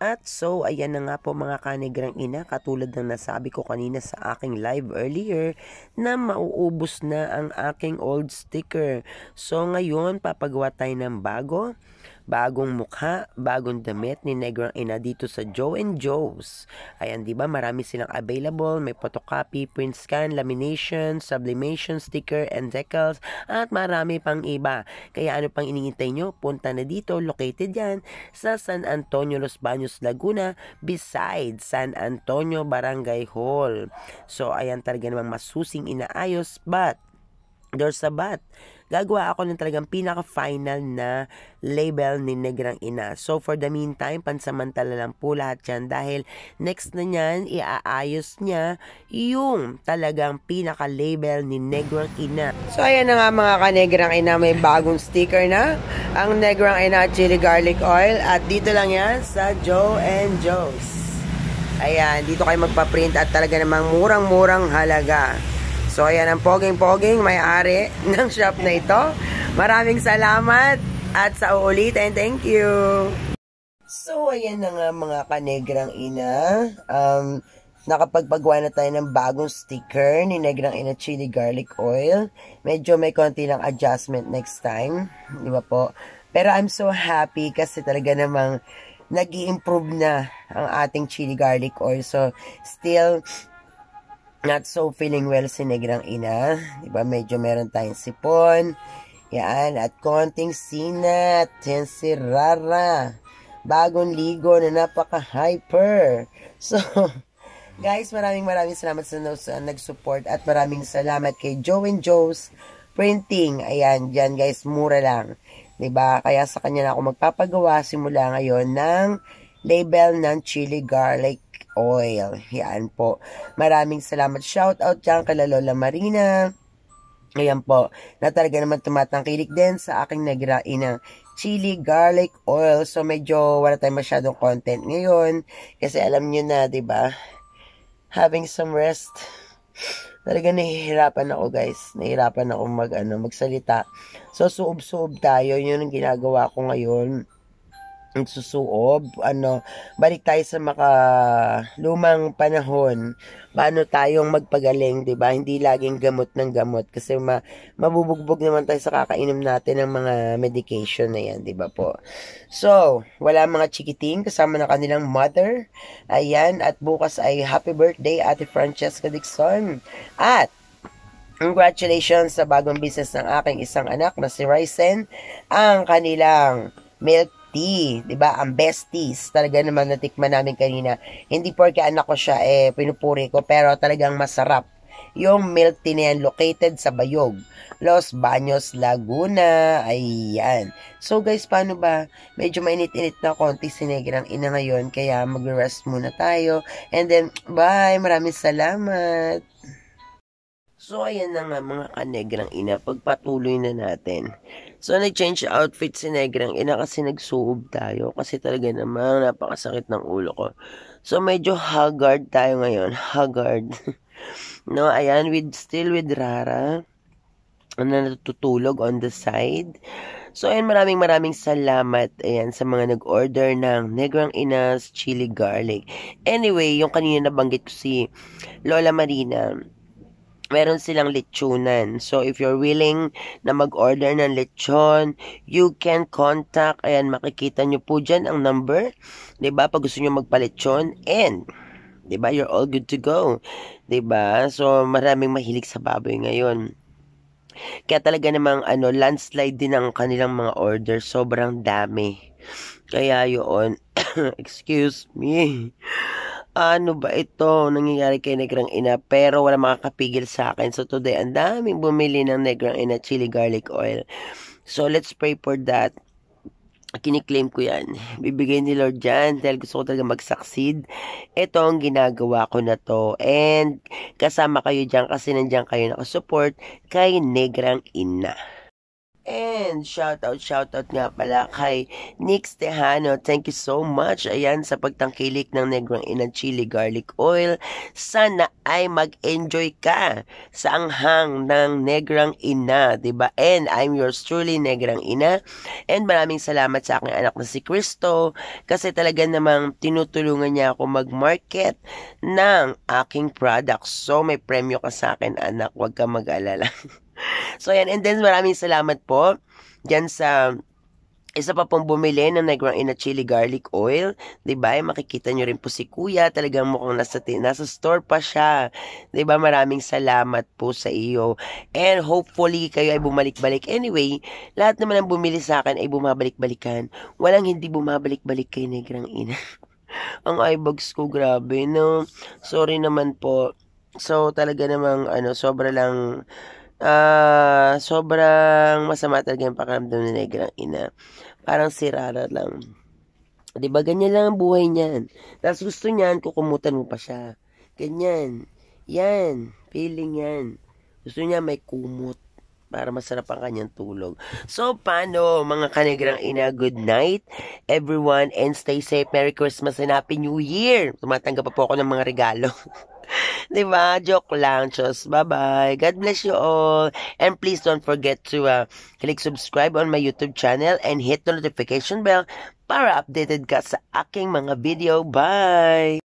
At so, ayan na nga po mga kanegrang ina, katulad ng nasabi ko kanina sa aking live earlier, na mauubos na ang aking old sticker. So ngayon, papagawa tayo ng bagong mukha, bagong damit ni Negrang Ina dito sa Joe and Joe's. Ayan, 'di ba? Marami silang available, may photocopy, print scan, lamination, sublimation, sticker, and decals, at marami pang iba. Kaya ano pang iniintay nyo? Punta na dito, located yan sa San Antonio, Los Baños, Laguna, beside San Antonio Barangay Hall. So, ayan talaga namang masusing inaayos, but there's a but. Gagawa ako ng talagang pinaka-final na label ni Negrang Ina. So, for the meantime, pansamantala lang po lahat yan dahil next na niyan, iaayos niya yung talagang pinaka-label ni Negrang Ina. So, ayan na nga mga ka-Negrang Ina, may bagong sticker na. Ang Negrang Ina Chili Garlic Oil. At dito lang yan sa Joe and Joe's. Ayan, dito kayo magpa-print at talaga namang murang-murang halaga. So, ayan ang poging-poging may-ari ng shop na ito. Maraming salamat at sa uulitin. Thank you! So, ayan na nga mga kanegrang ina. Nakapagpagawa na tayo ng bagong sticker ni Negrang Ina Chili Garlic Oil. Medyo may konti lang adjustment next time. Di ba po? Pero I'm so happy kasi talaga namang nag-i-improve na ang ating chili garlic oil. So, still not so feeling well si Negrang Ina. Diba? Medyo meron tayong sipon. Yan. At konting sinat. Yan si Rara. Bagong ligo na napaka-hyper. So, guys, maraming salamat sa nag-support. At maraming salamat kay Joe and Joe's Printing. Ayan. Diyan guys, mura lang. Diba? Kaya sa kanya na ako magpapagawa simula ngayon ng label ng chili garlic oil. Yan po. Maraming salamat. Shout out dyan kay Lola Marina. Ayan po. Na talaga naman tumatangkilik din sa aking Negrang Ina chili garlic oil. So medyo wala tayong masyadong content ngayon. Kasi alam nyo na, diba? Having some rest. Talaga nahihirapan ako guys. Nahihirapan ako magsalita. So suob-suob tayo. Yun ang ginagawa ko ngayon. Susuob, balik tayo sa lumang panahon. Paano tayong magpagaling, 'di ba? Hindi laging gamot ng gamot kasi mabubugbog naman tayo sa kakainom natin ng mga medication na 'yan, 'di ba po? So, wala mga chikiting kasama ng kanilang mother. Ayan, at bukas ay happy birthday Ate Francesca Dixon. At congratulations sa bagong business ng aking isang anak na si Ryzen, ang kanilang milk tea, 'di ba? Ang besties. Talaga naman natikman namin kanina. Hindi porke anak ko siya pinupuri ko, pero talagang masarap. Yung milk tea na yan located sa Bayog, Los Baños, Laguna. Ayan. So guys, paano ba? Medyo mainit-init na konti si Negrang Ina ngayon, kaya mag-rest muna tayo. And then, bye! Maraming salamat! So, ayan na nga mga ka-Negrang Ina, pagpatuloy na natin. So, nag-change outfit si Negrang Ina kasi nagsuob tayo. Kasi talaga namang napakasakit ng ulo ko. So, medyo haggard tayo ngayon. Haggard. No, ayan, still with Rara. Na natutulog on the side. So, ayan, maraming salamat, ayan, sa mga nag-order ng Negrang Ina's Chili Garlic. Anyway, yung kanina nabanggit ko si Lola Marina, meron silang lechonan. So, if you're willing na mag-order ng lechon, you can contact, ayan, makikita nyo po dyan ang number, 'di ba? Pag gusto nyo magpa-lechon, and 'di ba, you're all good to go. 'Di ba? So, maraming mahilig sa baboy ngayon. Kaya talaga namang landslide din ang kanilang mga order. Sobrang dami. Kaya yun, excuse me. Ano ba ito? Nangyayari kay Negrang Ina, pero wala makakapigil sa akin. So today, ang daming bumili ng Negrang Ina Chili Garlic Oil. So let's pray for that. Kiniklaim ko yan. Bibigay ni Lord dyan dahil gusto ko talaga mag-succeed. Ito ang ginagawa ko na to. And kasama kayo dyan kasi nandyan kayo nakasupport kay Negrang Ina. And shoutout nga pala kay Nix Tejano. Thank you so much. Ayan, sa pagtangkilik ng Negrang Ina Chili Garlic Oil. Sana ay mag-enjoy ka sa anghang ng Negrang Ina, diba? And I'm yours truly, Negrang Ina. And maraming salamat sa aking anak na si Cristo kasi talaga namang tinutulungan niya ako mag-market ng aking products. So, may premyo ka sa akin, anak. Huwag ka mag-alala. So, yan. And then, maraming salamat po dyan sa isa pa pong bumili ng Negrang Ina Chili Garlic Oil. Diba? Makikita nyo rin po si Kuya. Talagang mukhang nasa store pa siya. Diba? Maraming salamat po sa iyo. And hopefully, kayo ay bumalik-balik. Anyway, lahat naman ang bumili sa akin ay bumabalik-balikan. Walang hindi bumabalik-balik kay Negrang Ina. Ang eyebags ko, grabe, no? Sorry naman po. So, talaga namang, sobrang masama talaga yung pakiramdam ni Negrang Ina. Parang sirara lang. Diba, ganyan lang ang buhay niyan. Tapos gusto niyan, kukumutan mo pa siya. Ganyan. Yan. Feeling yan. Gusto niya may kumot para masarap ang kanyang tulog. So, paano, mga Kanegrang Ina? Good night, everyone, and stay safe. Merry Christmas and Happy New Year! Tumatanggap pa po ako ng mga regalo. Diba? Joke lang, Diyos. Bye-bye. God bless you all. And please don't forget to click subscribe on my YouTube channel and hit the notification bell para updated ka sa aking mga video. Bye!